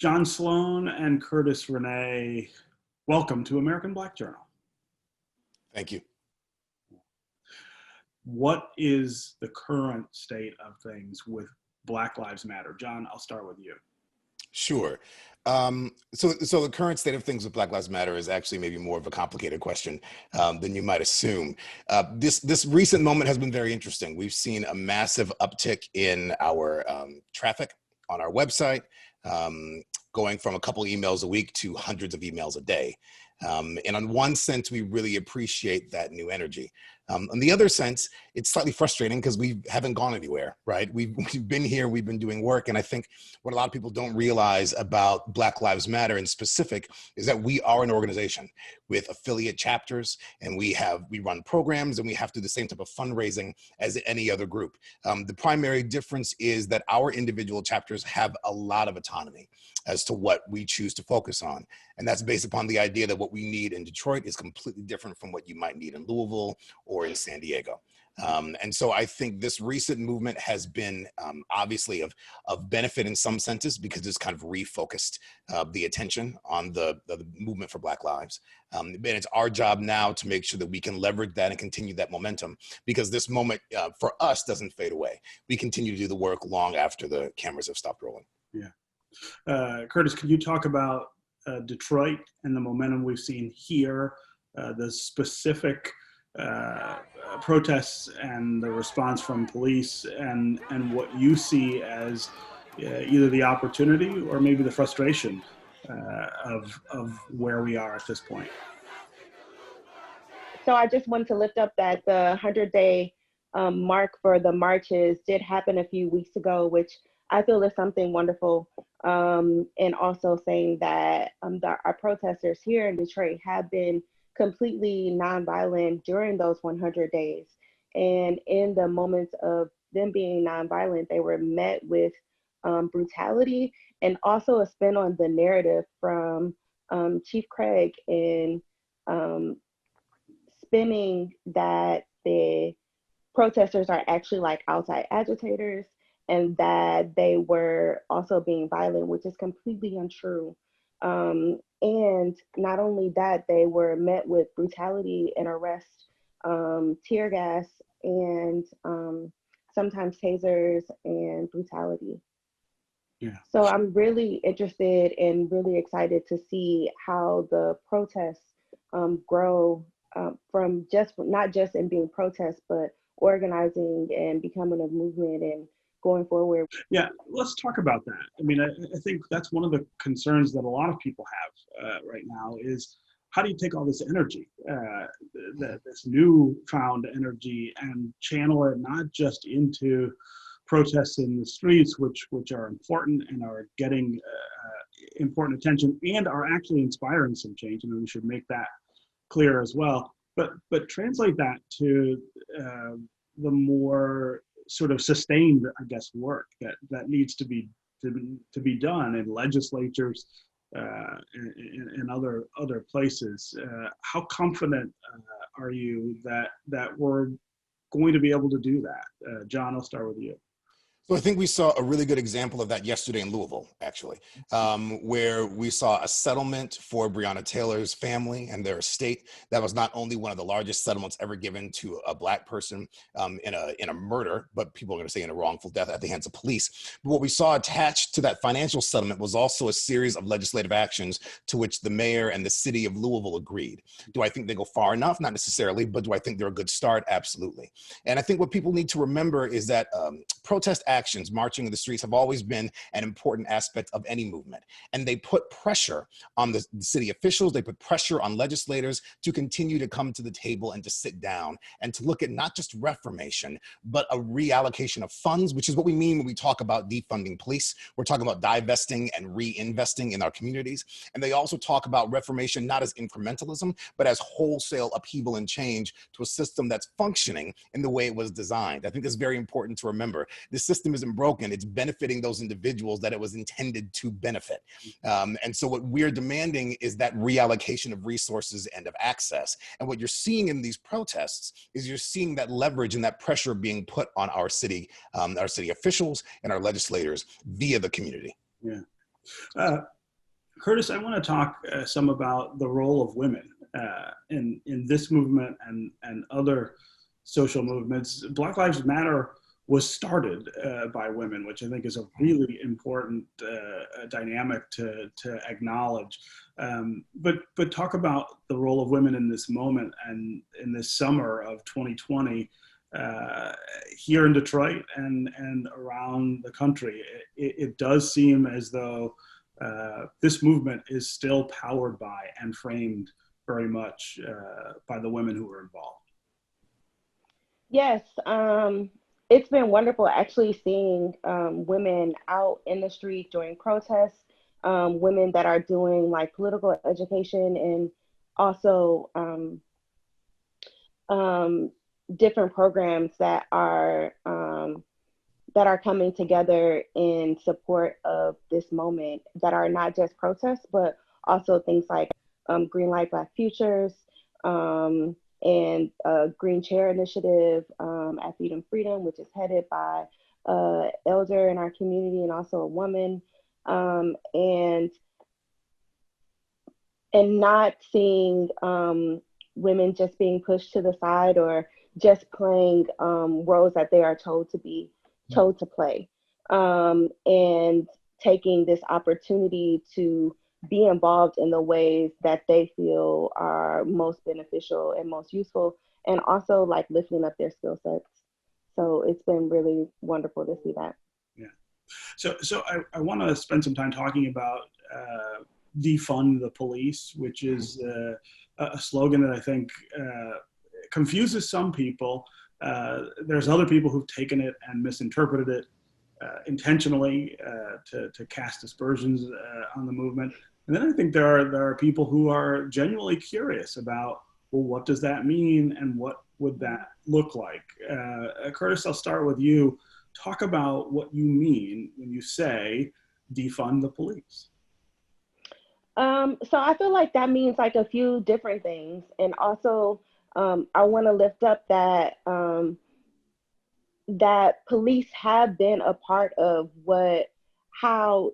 John Sloan and Curtis Renee, welcome to American Black Journal. Thank you. What is the current state of things with Black Lives Matter? John, I'll start with you. Sure. So the current state of things with Black Lives Matter is actually maybe more of a complicated question than you might assume. This recent moment has been very interesting. We've seen a massive uptick in our traffic on our website, going from a couple emails a week to hundreds of emails a day. And in one sense, we really appreciate that new energy. On the other sense, it's slightly frustrating because we haven't gone anywhere, right? We've been here, we've been doing work. And I think what a lot of people don't realize about Black Lives Matter in specific is that we are an organization with affiliate chapters, and we run programs, and we have to do the same type of fundraising as any other group. The primary difference is that our individual chapters have a lot of autonomy as to what we choose to focus on. And that's based upon the idea that what we need in Detroit is completely different from what you might need in Louisville or in San Diego. And so I think this recent movement has been obviously of benefit in some senses because it's kind of refocused the attention on the movement for Black lives. And it's our job now to make sure that we can leverage that and continue that momentum, because this moment for us doesn't fade away. We continue to do the work long after the cameras have stopped rolling. Yeah. Curtis, could you talk about Detroit and the momentum we've seen here, the specific protests and the response from police, and what you see as either the opportunity or maybe the frustration of where we are at this point? So I just wanted to lift up that the 100-day mark for the marches did happen a few weeks ago, which I feel is something wonderful. And also saying that our protesters here in Detroit have been completely nonviolent during those 100 days. And in the moments of them being nonviolent, they were met with brutality and also a spin on the narrative from Chief Craig in spinning that the protesters are actually like outside agitators and that they were also being violent, which is completely untrue. And not only that, they were met with brutality and arrest, tear gas, and sometimes tasers and brutality. Yeah. So I'm really interested and really excited to see how the protests grow from not just in being protests, but organizing and becoming a movement and going forward. Yeah, let's talk about that. I mean, I think that's one of the concerns that a lot of people have right now is, how do you take all this energy, this newfound energy, and channel it not just into protests in the streets, which are important and are getting important attention and are actually inspiring some change, and we should make that clear as well. But translate that to the more sort of sustained, I guess, work that needs to be done in legislatures and other places. How confident are you that we're going to be able to do that? John, I'll start with you. So I think we saw a really good example of that yesterday in Louisville, actually, where we saw a settlement for Breonna Taylor's family and their estate. That was not only one of the largest settlements ever given to a Black person in a murder, but people are going to say in a wrongful death at the hands of police. But what we saw attached to that financial settlement was also a series of legislative actions to which the mayor and the city of Louisville agreed. Do I think they go far enough? Not necessarily, but do I think they're a good start? Absolutely. And I think what people need to remember is that protest actions, marching in the streets, have always been an important aspect of any movement. And they put pressure on the city officials, they put pressure on legislators to continue to come to the table and to sit down and to look at not just reformation, but a reallocation of funds, which is what we mean when we talk about defunding police. We're talking about divesting and reinvesting in our communities. And they also talk about reformation not as incrementalism, but as wholesale upheaval and change to a system that's functioning in the way it was designed. I think that's very important to remember. This system isn't broken, it's benefiting those individuals that it was intended to benefit. And so what we're demanding is that reallocation of resources and of access. And what you're seeing in these protests is you're seeing that leverage and that pressure being put on our city officials and our legislators via the community. Yeah. Uh, Curtis, I want to talk some about the role of women in this movement and other social movements. Black Lives Matter was started by women, which I think is a really important dynamic to acknowledge. But talk about the role of women in this moment and in this summer of 2020 here in Detroit and around the country. It does seem as though this movement is still powered by and framed very much by the women who are involved. Yes, it's been wonderful actually seeing women out in the street during protests, women that are doing like political education and also different programs that are coming together in support of this moment that are not just protests, but also things like Green Light Black Futures, and Green Chair Initiative at Feed and Freedom, which is headed by elder in our community and also a woman, and not seeing women just being pushed to the side or just playing roles that they are told to play, and taking this opportunity to be involved in the ways that they feel are most beneficial and most useful, and also like lifting up their skill sets. So it's been really wonderful to see that. Yeah. So I want to spend some time talking about Defund the Police, which is a slogan that I think confuses some people. There's other people who've taken it and misinterpreted it intentionally to cast aspersions on the movement. And then I think there are people who are genuinely curious about, well, what does that mean and what would that look like? Curtis, I'll start with you. Talk about what you mean when you say defund the police. So I feel like that means like a few different things. And also I want to lift up that that police have been a part of how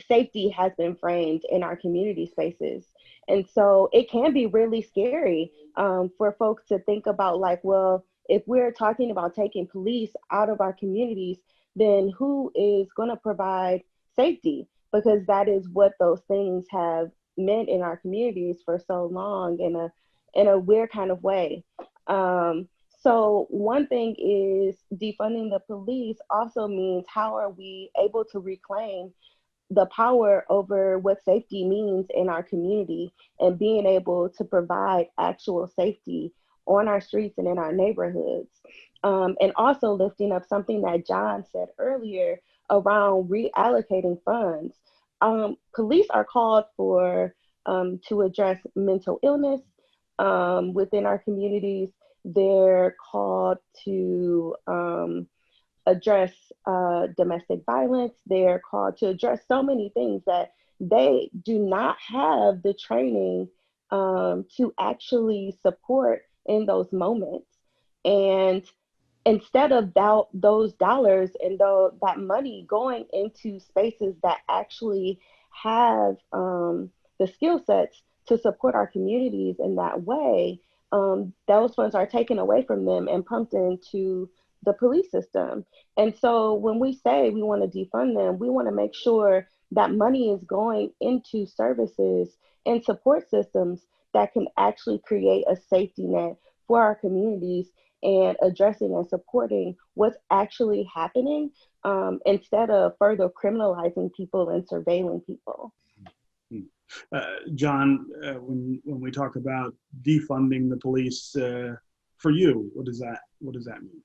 safety has been framed in our community spaces. And so it can be really scary for folks to think about like, well, if we're talking about taking police out of our communities, then who is going to provide safety? Because that is what those things have meant in our communities for so long in a weird kind of way. So one thing is defunding the police also means how are we able to reclaim the power over what safety means in our community and being able to provide actual safety on our streets and in our neighborhoods. And also lifting up something that John said earlier around reallocating funds. Police are called for to address mental illness within our communities. They're called to address domestic violence. They're called to address so many things that they do not have the training to actually support in those moments. And instead of those dollars and that money going into spaces that actually have the skill sets to support our communities in that way, those funds are taken away from them and pumped into the police system. And so when we say we want to defund them, we want to make sure that money is going into services and support systems that can actually create a safety net for our communities and addressing and supporting what's actually happening instead of further criminalizing people and surveilling people. John, when we talk about defunding the police, for you, what does that mean?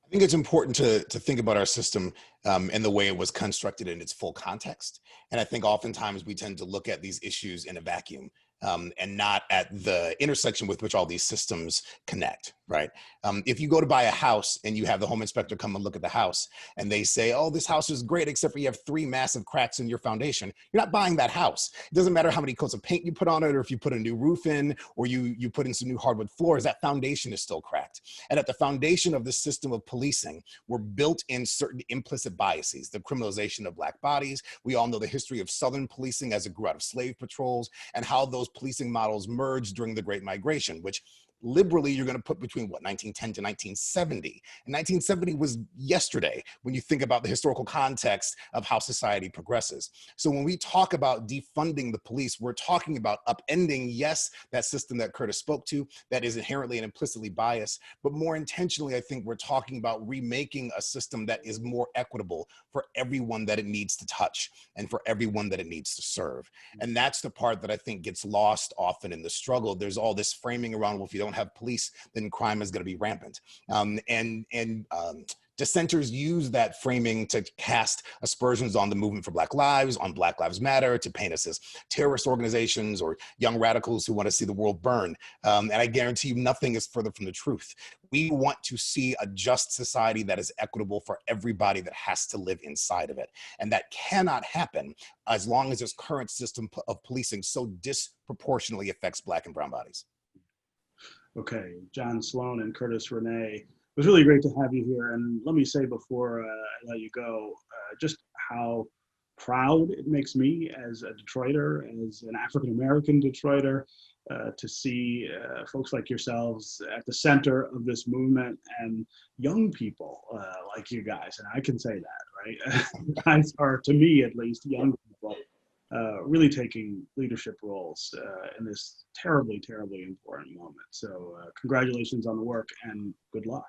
I think it's important to think about our system and the way it was constructed in its full context. And I think oftentimes we tend to look at these issues in a vacuum and not at the intersection with which all these systems connect, right? If you go to buy a house and you have the home inspector come and look at the house and they say, oh, this house is great, except for you have 3 massive cracks in your foundation, you're not buying that house. It doesn't matter how many coats of paint you put on it, or if you put a new roof in, or you put in some new hardwood floors, that foundation is still cracked. And at the foundation of the system of policing were built in certain implicit biases, the criminalization of Black bodies. We all know the history of Southern policing as it grew out of slave patrols, and how those policing models merged during the Great Migration, which liberally you're going to put between what, 1910 to 1970. And 1970 was yesterday when you think about the historical context of how society progresses. So when we talk about defunding the police, we're talking about upending, yes, that system that Curtis spoke to that is inherently and implicitly biased, but more intentionally, I think we're talking about remaking a system that is more equitable for everyone that it needs to touch and for everyone that it needs to serve. And that's the part that I think gets lost often in the struggle. There's all this framing around, well, if you don't have police, then crime is going to be rampant. Dissenters use that framing to cast aspersions on the movement for Black Lives, on Black Lives Matter, to paint us as terrorist organizations or young radicals who want to see the world burn. And I guarantee you nothing is further from the truth. We want to see a just society that is equitable for everybody that has to live inside of it. And that cannot happen as long as this current system of policing so disproportionately affects Black and brown bodies. Okay, John, Sloan, and Curtis, Renee, it was really great to have you here. And let me say before I let you go, just how proud it makes me as a Detroiter, as an African-American Detroiter, to see folks like yourselves at the center of this movement, and young people like you guys. And I can say that, right? You guys are, to me at least, young people. Really taking leadership roles in this terribly, terribly important moment. So congratulations on the work and good luck.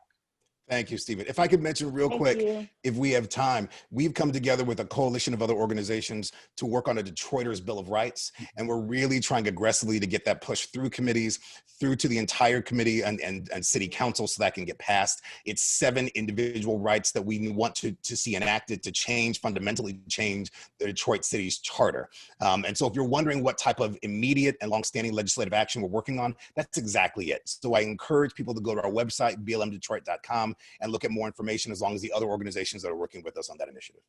Thank you, Stephen. If I could mention real quick, if we have time, we've come together with a coalition of other organizations to work on a Detroiters Bill of Rights. And we're really trying aggressively to get that pushed through committees, through to the entire committee and city council so that can get passed. It's 7 individual rights that we want to see enacted to change, fundamentally change the Detroit city's charter. And so if you're wondering what type of immediate and longstanding legislative action we're working on, that's exactly it. So I encourage people to go to our website, blmdetroit.com, and look at more information, as long as the other organizations that are working with us on that initiative.